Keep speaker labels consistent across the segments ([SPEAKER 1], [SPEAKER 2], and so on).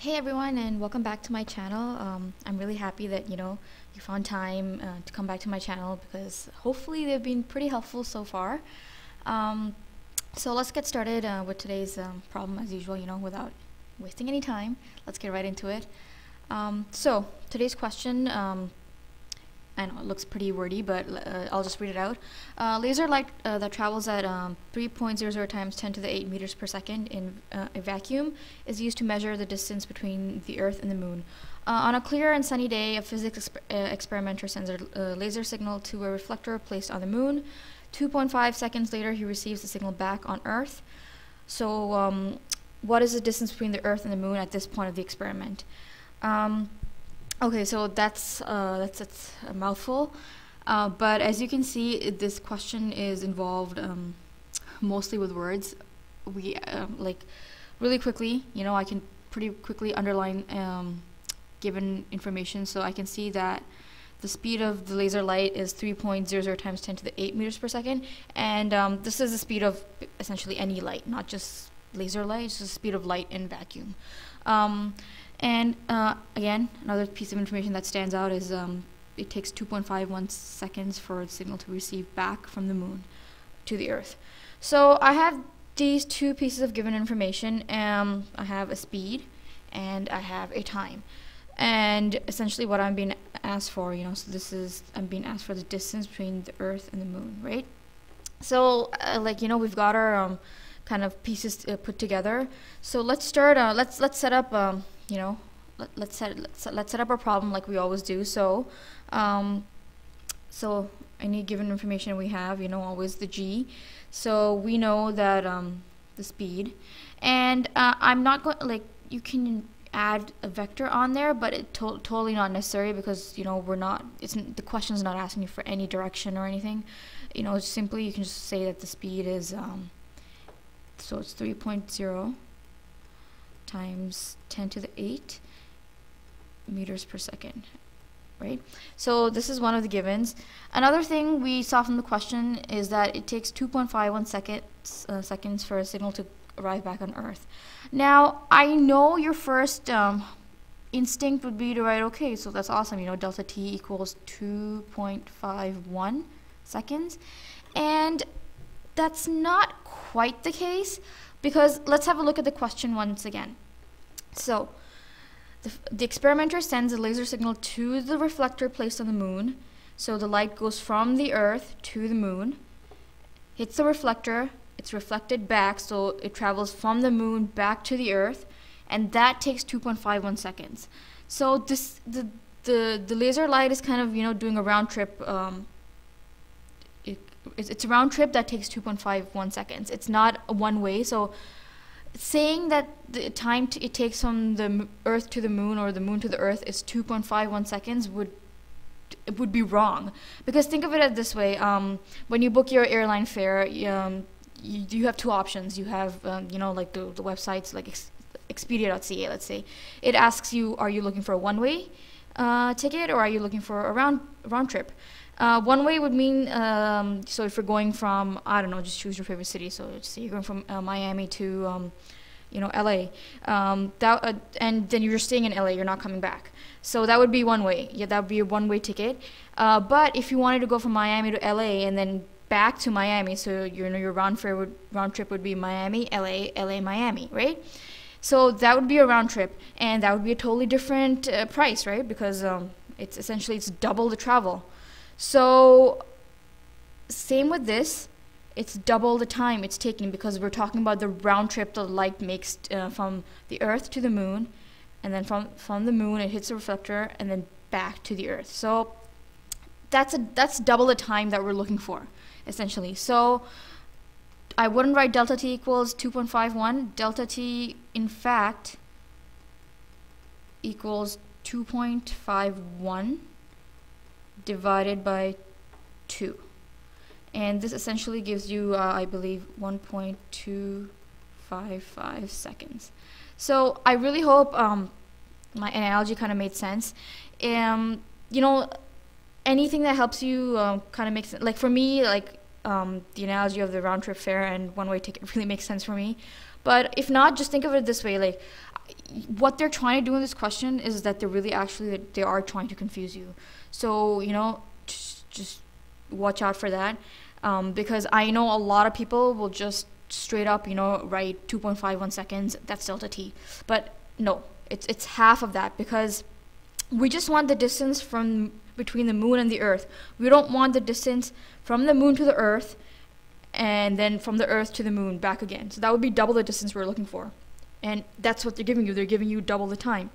[SPEAKER 1] Hey everyone, and welcome back to my channel. I'm really happy that you found time to come back to my channel because hopefully they've been pretty helpful so far. So let's get started with today's problem as usual. Without wasting any time, let's get right into it. So today's question, I know it looks pretty wordy, but I'll just read it out. Laser light that travels at 3.00 times 10 to the 8 meters per second in a vacuum is used to measure the distance between the Earth and the Moon. On a clear and sunny day, a physics experimenter sends a laser signal to a reflector placed on the Moon. 2.5 seconds later, he receives the signal back on Earth. So what is the distance between the Earth and the Moon at this point of the experiment? Okay, so that's a mouthful, but as you can see, this question is involved mostly with words. We like really quickly, I can pretty quickly underline given information, so I can see that the speed of the laser light is 3.00 times 10 to the 8 meters per second, and this is the speed of essentially any light, not just laser light. It's the speed of light in vacuum. And again, another piece of information that stands out is it takes 2.51 seconds for the signal to receive back from the Moon to the Earth. So I have these two pieces of given information. I have a speed and I have a time. And essentially what I'm being asked for, so I'm being asked for the distance between the Earth and the Moon, right? So we've got our kind of pieces put together. So let's start, let's set up let's set up our problem like we always do. So any given information we have, always the g. So we know that the speed, and I'm not going you can add a vector on there, but it's totally not necessary because the question's not asking you for any direction or anything. Simply you can just say that the speed is so it's 3.0 times 10 to the 8 meters per second, right? So this is one of the givens. Another thing we saw from the question is that it takes 2.51 seconds for a signal to arrive back on Earth. Now, I know your first instinct would be to write, okay, so that's awesome, delta t equals 2.51 seconds. And that's not quite the case, because let's have a look at the question once again. So the experimenter sends a laser signal to the reflector placed on the Moon. So the light goes from the Earth to the Moon, hits the reflector, it's reflected back, so it travels from the Moon back to the Earth, and that takes 2.51 seconds. So the laser light is kind of doing a round trip. It's a round trip that takes 2.51 seconds. It's not a one way. So saying that the time it takes from the Earth to the Moon or the Moon to the Earth is 2.51 seconds would be wrong. Because think of it this way: when you book your airline fare, you have two options. You have like the websites like Expedia.ca. Let's say it asks you, are you looking for a one-way ticket or are you looking for a round trip? One way would mean, so if you're going from, I don't know, just choose your favorite city. So let's say you're going from Miami to, LA. And then you're staying in LA, you're not coming back. So that would be one way. Yeah, that would be a one-way ticket. But if you wanted to go from Miami to LA and then back to Miami, so your round trip would be Miami, LA, LA, Miami, right? So that would be a round trip, and that would be a totally different price, right? Because it's double the travel. So same with this, it's double the time it's taking because we're talking about the round trip the light makes from the Earth to the Moon, and then from the Moon it hits the reflector and then back to the Earth. So that's double the time that we're looking for, essentially. So I wouldn't write delta t equals 2.51. Delta t, in fact, equals 2.51 divided by 2, and this essentially gives you I believe 1.255 seconds. So I really hope my analogy kind of made sense. Anything that helps you kind of makes sense. Like for me, the analogy of the round trip fare and one-way ticket really makes sense for me. But if not, just think of it this way, like what they're trying to do in this question is that they're really actually, they are trying to confuse you. So, you know, just watch out for that. Because I know a lot of people will just straight up, you know, write 2.51 seconds, that's delta t. But no, it's half of that, because we just want the distance from between the moon and the earth. We don't want the distance from the moon to the earth and then from the earth to the moon back again. So that would be double the distance we're looking for. And that's what they're giving you. They're giving you double the time.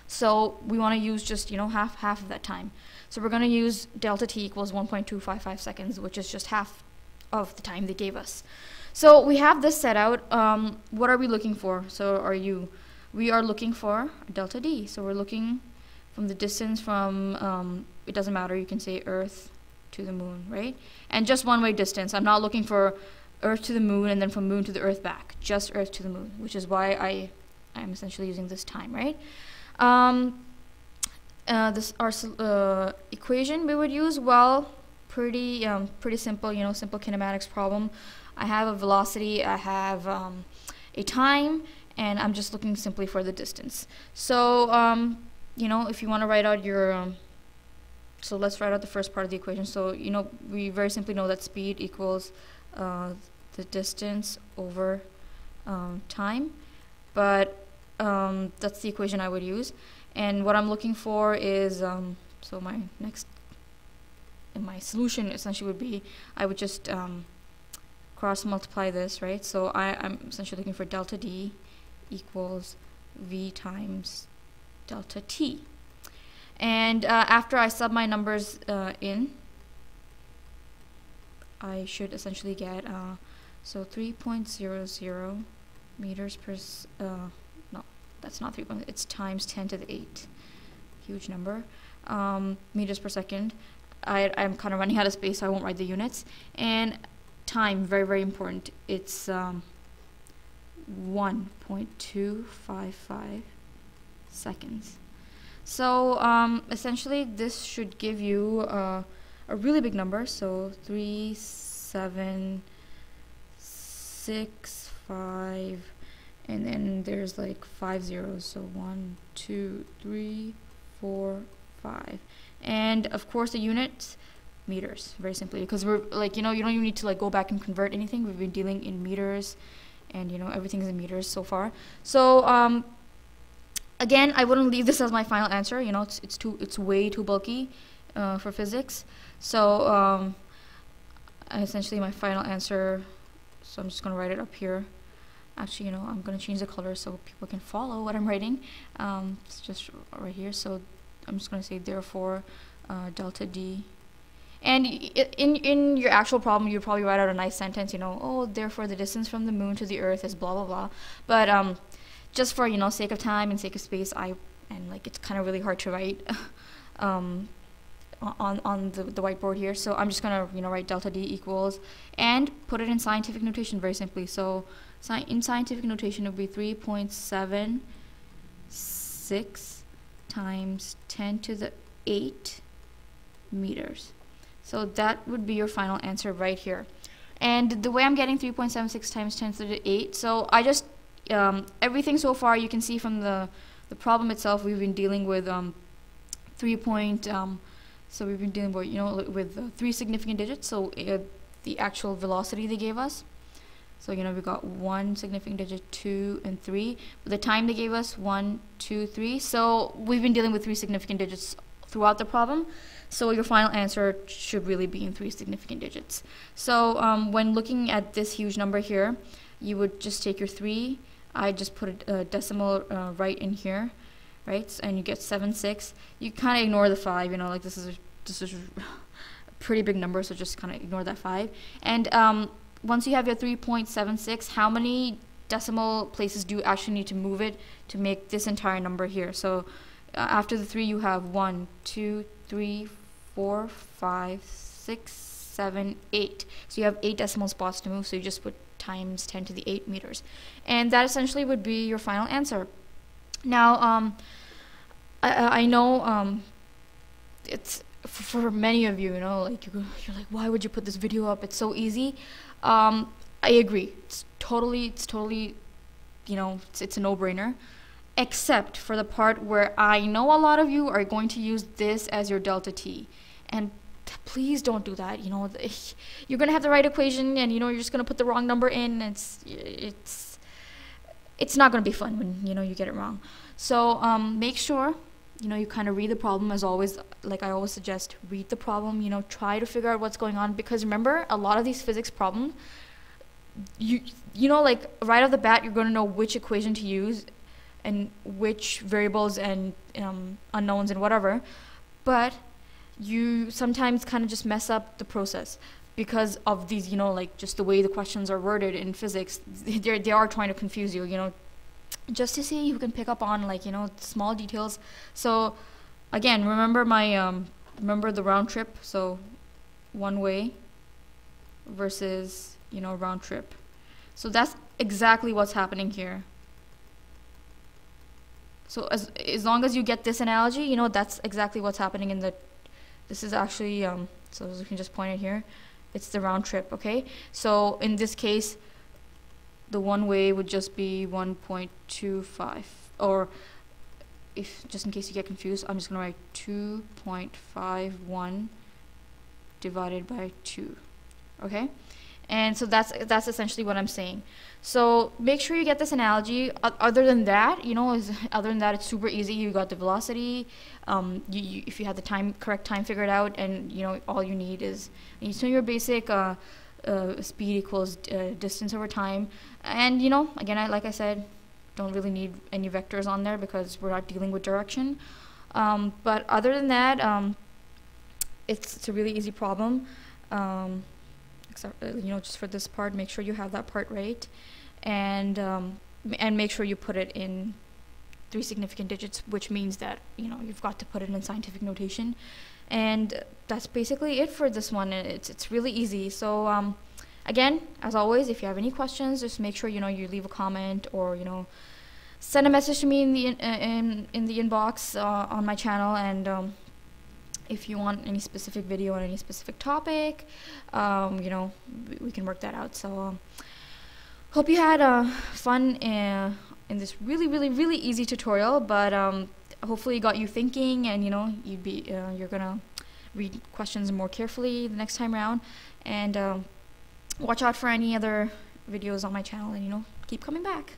[SPEAKER 1] So we want to use just, you know, half of that time. So we're going to use delta t equals 1.255 seconds, which is just half of the time they gave us. So we have this set out. What are we looking for? We are looking for delta d. So we're looking from the distance from, it doesn't matter, you can say earth to the moon, right? And just one way distance. I'm not looking for earth to the moon and then from moon to the earth back, just earth to the moon, which is why I'm essentially using this time, right? This our equation we would use, well, pretty simple, you know, simple kinematics problem. I have a velocity, I have a time, and I'm just looking simply for the distance. So you know, if you want to write out your so let's write out the first part of the equation. So, you know, we very simply know that speed equals the distance over time, but that's the equation I would use. And what I'm looking for is, so my solution essentially would be, I would just cross multiply this, right? So I'm essentially looking for delta d equals v times delta t. And after I sub my numbers in, I should essentially get so 3.00 meters per no, that's not 3. It's times 10 to the 8, huge number, meters per second. I'm kind of running out of space, so I won't write the units. And time, very, very important. It's 1.255 seconds. So essentially this should give you a really big number, so 3765, and then there's like 5 zeros, so 1 2 3 4 5, and of course the units, meters, very simply, because we're like, you know, you don't even need to like go back and convert anything. We've been dealing in meters, and you know, everything's in meters so far. So again, I wouldn't leave this as my final answer. You know, it's way too bulky for physics. So essentially my final answer, so I'm just going to write it up here. Actually, you know, I'm going to change the color so people can follow what I'm writing. It's just right here. So I'm just going to say therefore delta d. And in your actual problem, you'd probably write out a nice sentence, you know, oh, therefore the distance from the moon to the earth is blah, blah, blah. But just for, you know, sake of time and sake of space, and like it's kind of really hard to write on the whiteboard here. So I'm just gonna, you know, write delta d equals and put it in scientific notation very simply. So in scientific notation, it would be 3.76 times 10 to the 8 meters. So that would be your final answer right here. And the way I'm getting 3.76 times 10 to the 8, so I just everything so far you can see from the problem itself, we've been dealing with so we've been dealing with, you know, with 3 significant digits. So the actual velocity they gave us, so you know, we got 1 significant digit, 2 and 3. But the time they gave us 1 2 3, so we've been dealing with 3 significant digits throughout the problem. So your final answer should really be in 3 significant digits. So when looking at this huge number here, you would just take your 3. I just put a decimal right in here, right? And you get 76. You kind of ignore the 5, you know, like this is a pretty big number, so just kind of ignore that 5. And once you have your 3.76, how many decimal places do you actually need to move it to make this entire number here? So after the 3, you have 1 2 3 4 5 6 7 8. So you have 8 decimal spots to move, so you just put times 10 to the 8 meters, and that essentially would be your final answer. Now I know it's for many of you, you know, like you're like, why would you put this video up? It's so easy. I agree. It's totally, you know, it's a no-brainer. except for the part where I know a lot of you are going to use this as your delta t, and please don't do that. You know, you're gonna have the right equation, and you know you're just gonna put the wrong number in. It's not gonna be fun when you know you get it wrong. So make sure you know you kind of read the problem. As always, like I always suggest, read the problem. You know, try to figure out what's going on, because remember, a lot of these physics problems, you know, like right off the bat, you're gonna know which equation to use and which variables and unknowns and whatever, but you sometimes kind of just mess up the process because of these, you know, like just the way the questions are worded in physics. They are trying to confuse you, you know, just to see who can pick up on, like, you know, small details. So again, remember remember the round trip. So one way versus, you know, round trip. So that's exactly what's happening here. So as long as you get this analogy, you know, that's exactly what's happening in the, this is actually, so as you can just point it here, it's the round trip, okay? So in this case, the one way would just be 1.25, or if, just in case you get confused, I'm just gonna write 2.51 divided by 2, okay? And so that's essentially what I'm saying. So make sure you get this analogy. Other than that, you know, other than that, it's super easy. You got the velocity. If you have the correct time figured out, and you know, all you need is, you know, your basic speed equals distance over time. And you know, again, like I said, don't really need any vectors on there because we're not dealing with direction. But other than that, it's a really easy problem. Except, you know, just for this part, make sure you have that part right, and make sure you put it in 3 significant digits, which means that, you know, you've got to put it in scientific notation. And that's basically it for this one. It's really easy. So again, as always, if you have any questions, just make sure, you know, you leave a comment, or, you know, send a message to me in the inbox on my channel. And if you want any specific video on any specific topic, you know, we can work that out. So hope you had fun in this really easy tutorial, but hopefully it got you thinking, and you know, you're gonna read questions more carefully the next time around, and watch out for any other videos on my channel, and you know, keep coming back.